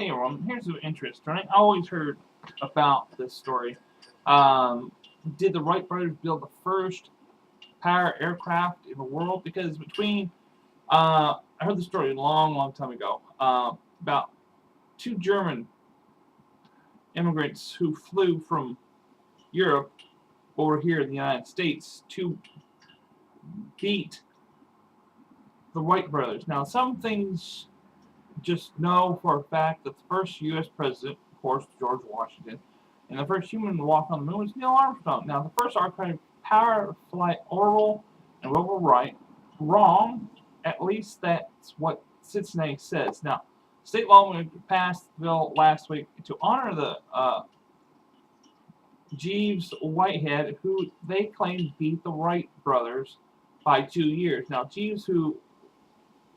Hey everyone, here's the interest, right? I always heard about this story. Did the Wright brothers build the first power aircraft in the world? Because I heard the story a long time ago about two German immigrants who flew from Europe over here in the United States to beat the Wright brothers. Now, some things just know for a fact that the first U.S. president, of course, George Washington, and the first human to walk on the moon was Neil Armstrong. Now, the first archived power flight, Orville and Wilbur Wright, wrong. At least that's what Cincinnati says. Now, state lawmakers passed the bill last week to honor the Gustave Whitehead, who they claim beat the Wright brothers by 2 years. Now, Jeeves,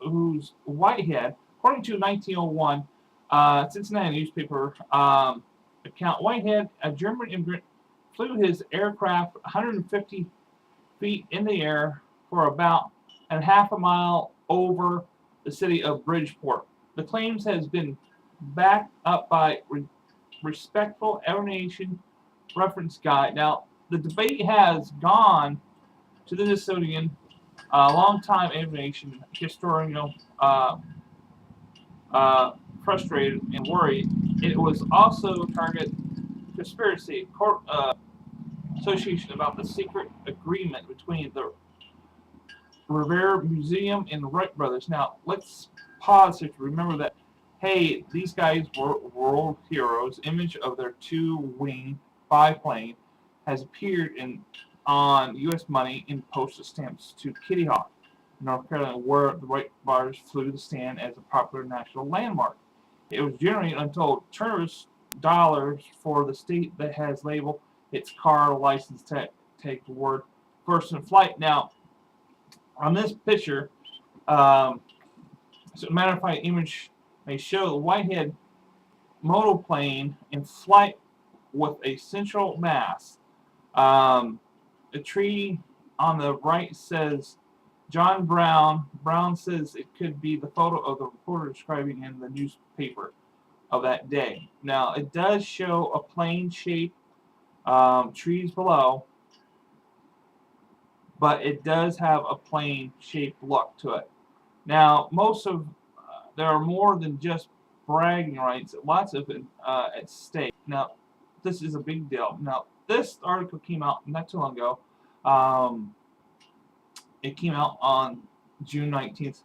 who's Whitehead, according to 1901 Cincinnati newspaper account, Whitehead, a German immigrant, flew his aircraft 150 feet in the air for about half a mile over the city of Bridgeport. The claims has been backed up by respectful aviation reference guide. Now, the debate has gone to the Smithsonian, longtime aviation historian, frustrated and worried. It was also target conspiracy court association about the secret agreement between the Revered Museum and the Wright brothers. Now, let's pause here to remember that, hey, these guys were world heroes. Image of their two-wing biplane has appeared on U.S. money in postage stamps to Kitty Hawk, North Carolina, where the Wright brothers flew to stand as a popular national landmark. It was generating untold tourist dollars for the state that has labeled its car license tag the word first in flight. Now, on this picture, so a matter of fact, image may show the Whitehead monoplane in flight with a central mast. The tree on the right says John Brown. Brown says it could be the photo of the reporter describing in the newspaper of that day. Now, it does show a plane shape, trees below, but it does have a plane shaped look to it. Now, there are more than just bragging rights, lots of it at stake. Now, this is a big deal. Now, this article came out not too long ago. It came out on June 19th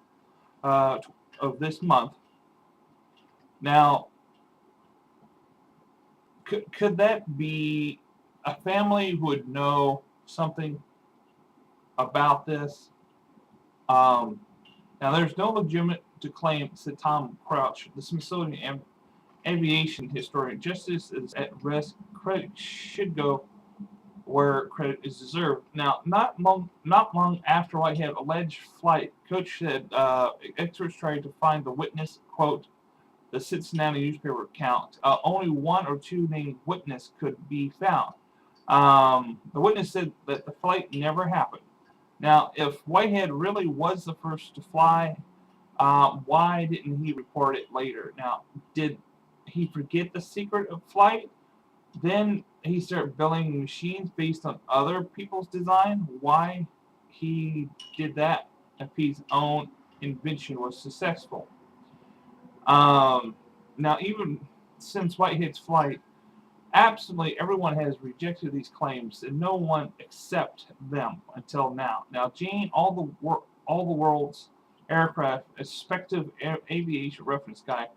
of this month. Now, could that be a family who would know something about this? Now, there's no legitimate to claim, said Tom Crouch, the Smithsonian aviation historian. Justice is at risk. Credit should go where credit is deserved. Now, not long after Whitehead alleged flight, Coach said experts tried to find the witness. Quote, the Cincinnati newspaper account. Only one or two named witnesses could be found. The witness said that the flight never happened. Now, if Whitehead really was the first to fly, why didn't he report it later? Now, did he forget the secret of flight? Then he started building machines based on other people's design. Why he did that if his own invention was successful? Now, even since Whitehead's flight, absolutely everyone has rejected these claims, and no one accepts them until now. Now, Jane, all the world's aircraft, respective aviation reference guy,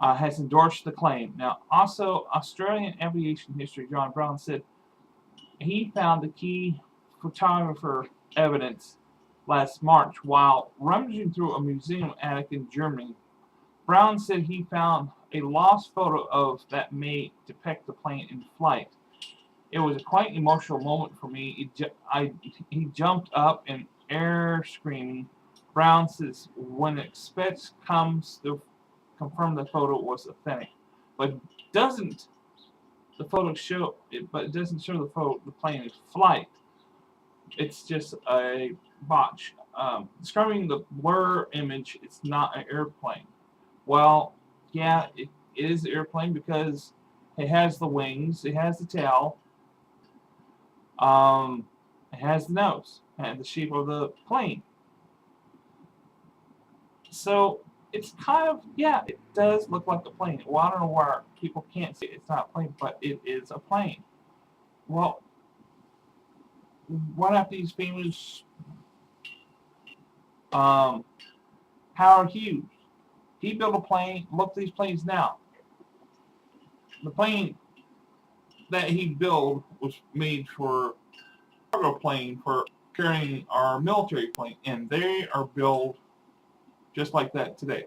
has endorsed the claim. Now, also, Australian aviation history John Brown said he found the key photographer evidence last March while rummaging through a museum attic in Germany. Brown said he found a lost photo of that may depict the plane in flight. It was a quite emotional moment for me. He jumped up in air screaming. Brown says when experts comes to confirm the photo was authentic, but doesn't the photo show it? But it doesn't show the plane in flight. It's just a botch. Describing the blur image, it's not an airplane. Well, yeah, it is an airplane because it has the wings, it has the tail, it has the nose, and the shape of the plane. So it's kind of, yeah, it does look like a plane. Well, I don't know why people can't see it. It's not a plane, but it is a plane. Well, one of these famous Howard Hughes, he built a plane. Look at these planes now. The plane that he built was made for cargo plane for carrying our military plane, and they are built just like that today.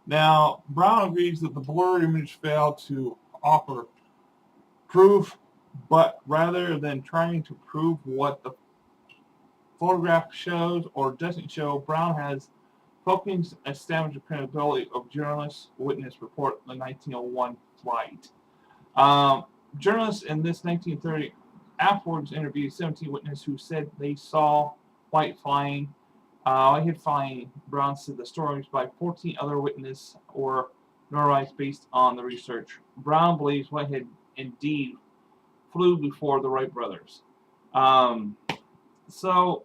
Now, Brown agrees that the blurred image failed to offer proof, but rather than trying to prove what the photograph shows or doesn't show, Brown has focused to establish the credibility of journalist witness report the 1901 flight. Journalists in this 1930 afterwards interviewed 17 witnesses who said they saw Whitehead flying. Brown said the stories by 14 other witnesses were notarized based on the research. Brown believes Whitehead indeed flew before the Wright brothers. So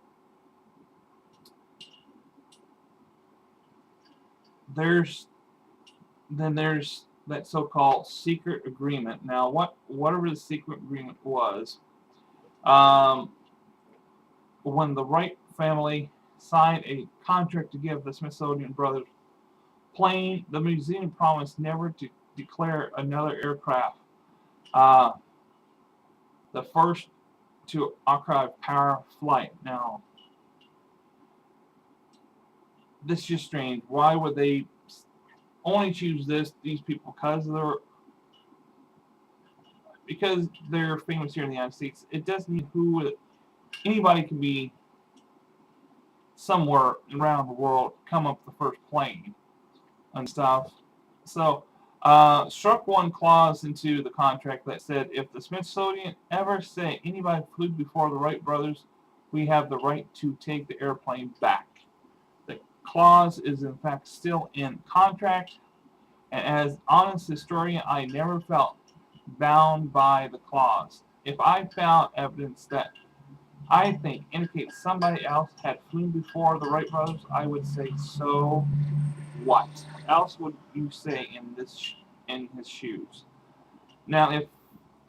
there's that so-called secret agreement. Now, whatever the secret agreement was, when the Wright family signed a contract to give the Smithsonian brothers plane, the museum promised never to declare another aircraft the first to archive power flight. Now, this is just strange. Why would they only choose these people? Because they're famous here in the United States. It doesn't mean anybody can be somewhere around the world come up the first plane and stuff. So struck one clause into the contract that said if the Smithsonian ever say anybody flew before the Wright brothers, we have the right to take the airplane back. The clause is in fact still in contract, and as honest historian, I never felt bound by the clause. If I found evidence that I think indicates somebody else had flown before the Wright brothers, I would say, so what else would you say in his shoes? Now, if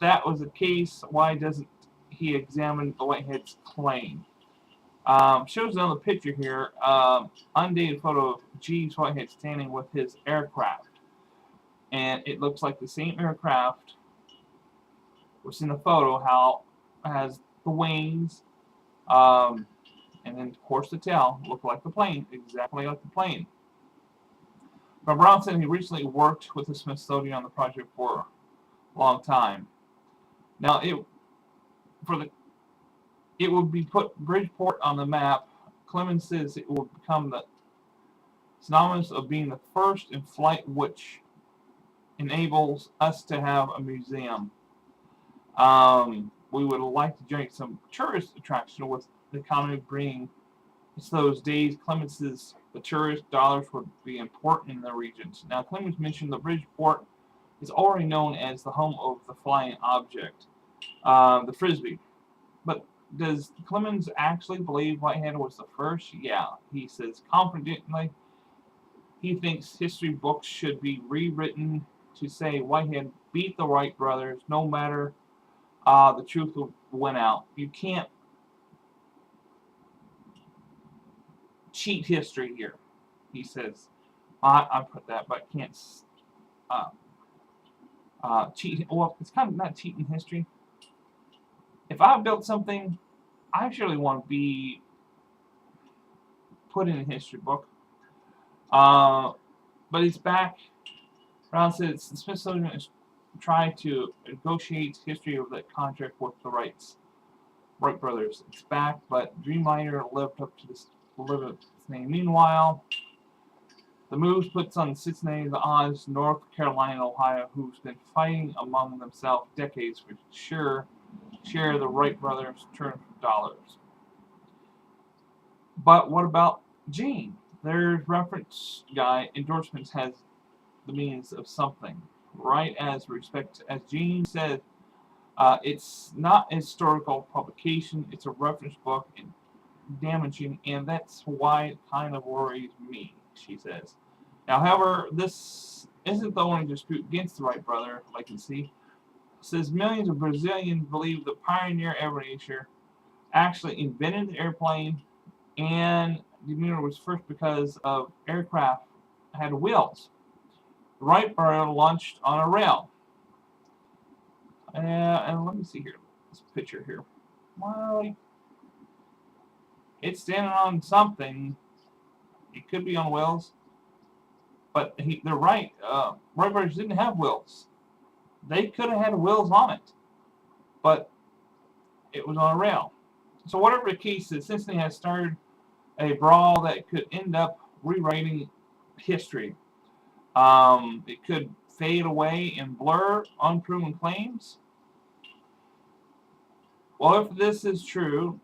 that was the case, why doesn't he examine the Whitehead's claim? Shows on the picture here, undated photo of Jeeves Whitehead standing with his aircraft, and it looks like the same aircraft was in the photo. How it has the wings, and then of course the tail looked like the plane, exactly like the plane. But Brown said he recently worked with the Smithsonian on the project for a long time. Now, it would be put Bridgeport on the map. Clemens says it will become the synonymous of being the first in flight, which enables us to have a museum. We would like to generate some tourist attraction with the economy bringing those days. Clemens says the tourist dollars would be important in the regions. Now, Clemens mentioned the Bridgeport is already known as the home of the flying object, the Frisbee. But does Clemens actually believe Whitehead was the first? Yeah, he says confidently he thinks history books should be rewritten to say Whitehead beat the Wright brothers no matter the truth will win out. You can't cheat history here, he says. I put that, but can't cheat. Well, it's kind of not cheating history. If I built something, I surely want to be put in a history book. But it's back. Brown says the Smithsonian is trying to negotiate history of that contract with the Wright brothers. It's back, but Dreamliner lived up to its name. Meanwhile, the move puts on Cincinnati the odds, North Carolina and Ohio, who's been fighting among themselves decades for sure, share the Wright brothers' turn for dollars. But what about Gene? Their reference guy endorsements has the means of something. Wright as Jean said, it's not a historical publication, it's a reference book and damaging, and that's why it kind of worries me, she says. Now, however, this isn't the only dispute against the Wright brother, like you see. It says millions of Brazilians believe the pioneer aviator actually invented the airplane, and the meter was first because of aircraft had wheels. The Wright brother launched on a rail. And let me see here, this picture here. Well, it's standing on something. It could be on wheels, but they're right. Wright brothers didn't have wheels. They could have had wheels on it, but it was on a rail. So whatever the case is, Cincinnati has started a brawl that could end up rewriting history. It could fade away and blur unproven claims. Well, if this is true,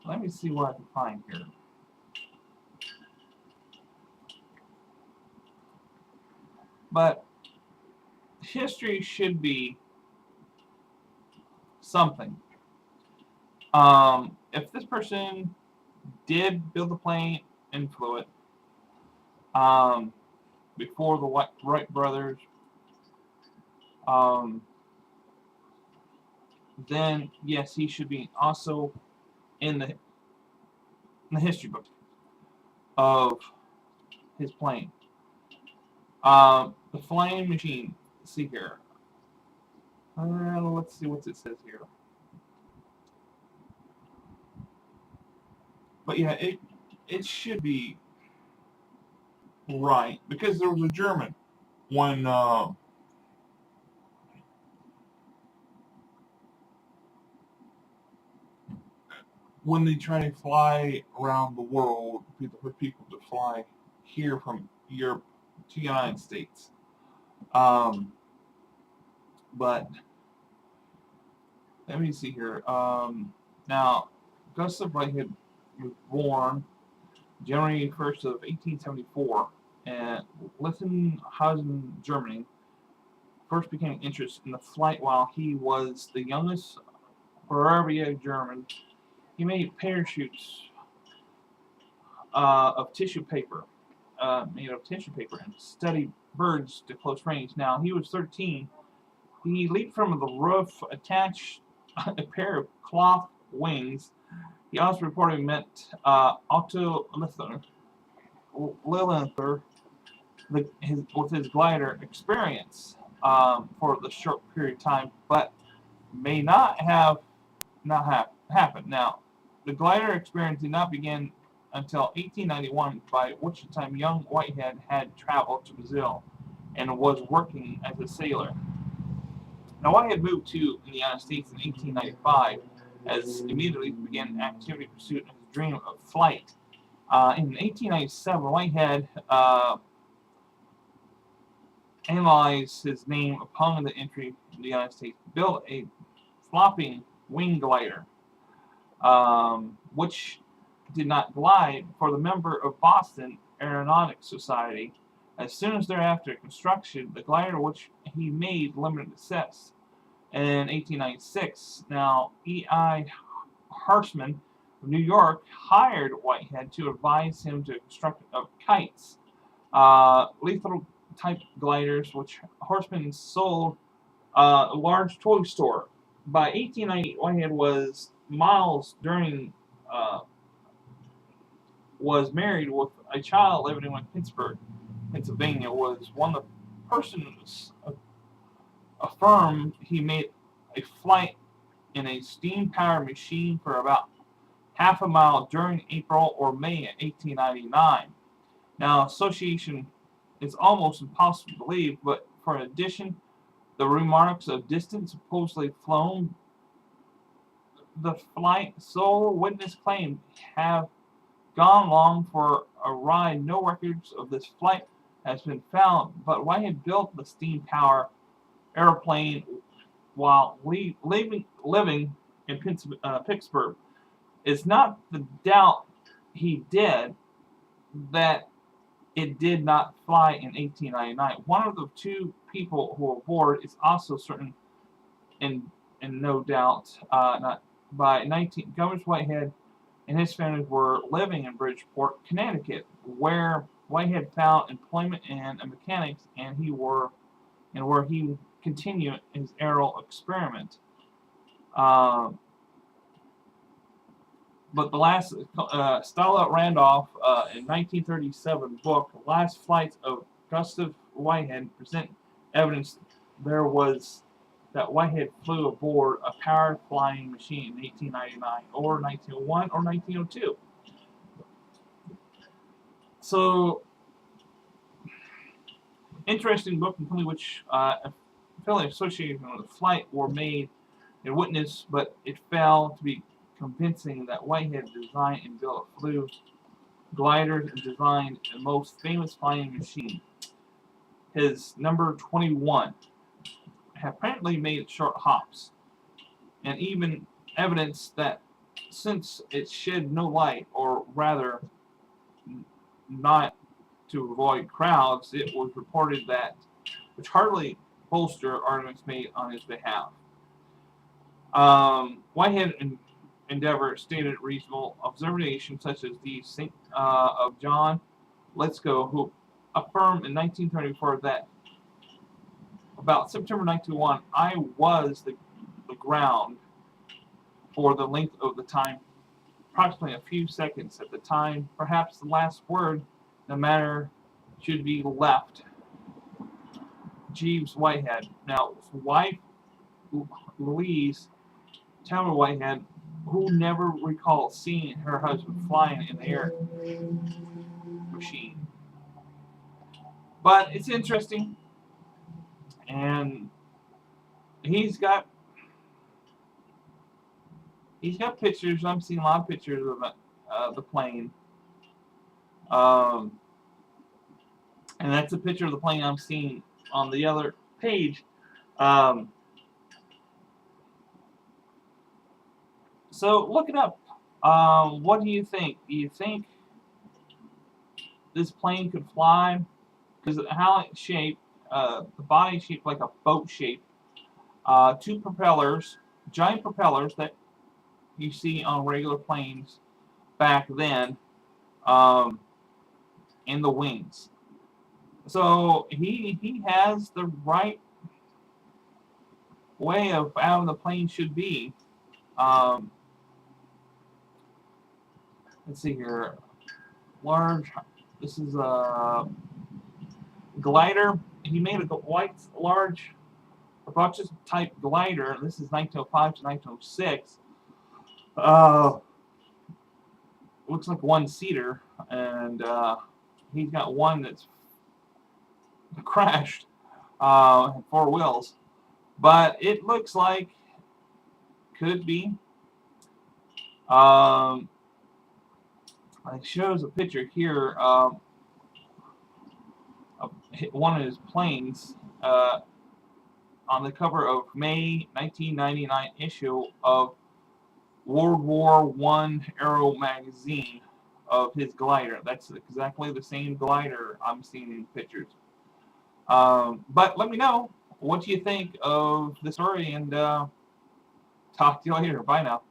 let me see what I can find here. But history should be something. If this person did build the plane and flew it before the Wright brothers, then yes, he should be also in the history book of his plane. The flying machine. Let's see here. Let's see what it says here. But yeah, it should be right, because there was a German when they try to fly around the world for people to fly here from Europe to the United States. But let me see here. Now, Gustave Whitehead was born January 1st of 1874 in Littenhausen, Germany. First became interested in the flight while he was the youngest Bavarian German. He made parachutes of tissue paper, and studied birds to close range. Now, he was 13. He leaped from the roof, attached a pair of cloth wings. He also reportedly met Otto Lilienthal with his glider experience for the short period of time, but may not have happened. Now, the glider experience did not begin until 1891, by which time young Whitehead had traveled to Brazil and was working as a sailor. Now, Whitehead moved to the United States in 1895, as immediately began activity pursuit of his dream of flight. In 1897, Whitehead analyzed his name upon the entry to the United States, built a flopping wing glider, which did not glide, for the member of Boston Aeronautics Society. As soon as thereafter construction, the glider which he made limited success. In 1896, now E.I. Harshman of New York hired Whitehead to advise him to construct kites, lethal type gliders, which Horseman sold a large toy store. By 1890, Whitehead was married with a child living in Pittsburgh, Pennsylvania. Was one of the persons affirmed he made a flight in a steam-powered machine for about half a mile during April or May of 1899. Now, association is almost impossible to believe, but for addition, the remarks of distance supposedly flown, the flight sole witness claimed have gone along for a ride. No records of this flight has been found, but Whitehead built the steam power airplane while living in it did not fly in 1899. One of the two people who were aboard is also certain, and no doubt, not by 19. Governor Whitehead and his family were living in Bridgeport, Connecticut, where Whitehead found employment in mechanics, and where he continued his aerial experiment. But the last Stella Randolph in 1937 book, The Last Flights of Gustave Whitehead, present evidence that Whitehead flew aboard a powered flying machine in 1899 or 1901 or 1902. So, interesting book, which fairly associated with the flight were made and witnessed, but it failed to be convincing that Whitehead designed and built a flew gliders and designed the most famous flying machine. His number 21 apparently made short hops, and even evidence that since it shed no light, or rather not to avoid crowds, it was reported that, which hardly bolster arguments made on his behalf. Whitehead endeavor stated reasonable observation, such as the of John Letzko, who affirmed in 1934 that about September 1901, I was the ground for the length of the time, approximately a few seconds at the time. Perhaps the last word, the matter should be left. Jeeves Whitehead. Now, his wife, Louise Talbot Whitehead, who never recalled seeing her husband flying in the air machine. But it's interesting, and he's got pictures. I'm seeing a lot of pictures of the plane, and that's a picture of the plane I'm seeing on the other page. So look it up. What do you think? Do you think this plane could fly? Because how it's shaped, the body shaped like a boat shape. Two propellers, giant propellers that you see on regular planes back then, in the wings. So he has the right way of how the plane should be. Let's see here. Large. This is a glider. He made a Wright's large Rochester type glider. This is 1905 to 1906. Looks like one seater, and he's got one that's crashed, four wheels, but it looks like could be. It shows a picture here of one of his planes on the cover of May 1999 issue of World War I Aero magazine of his glider. That's exactly the same glider I'm seeing in pictures. But let me know what you think of the story, and talk to you later. Bye now.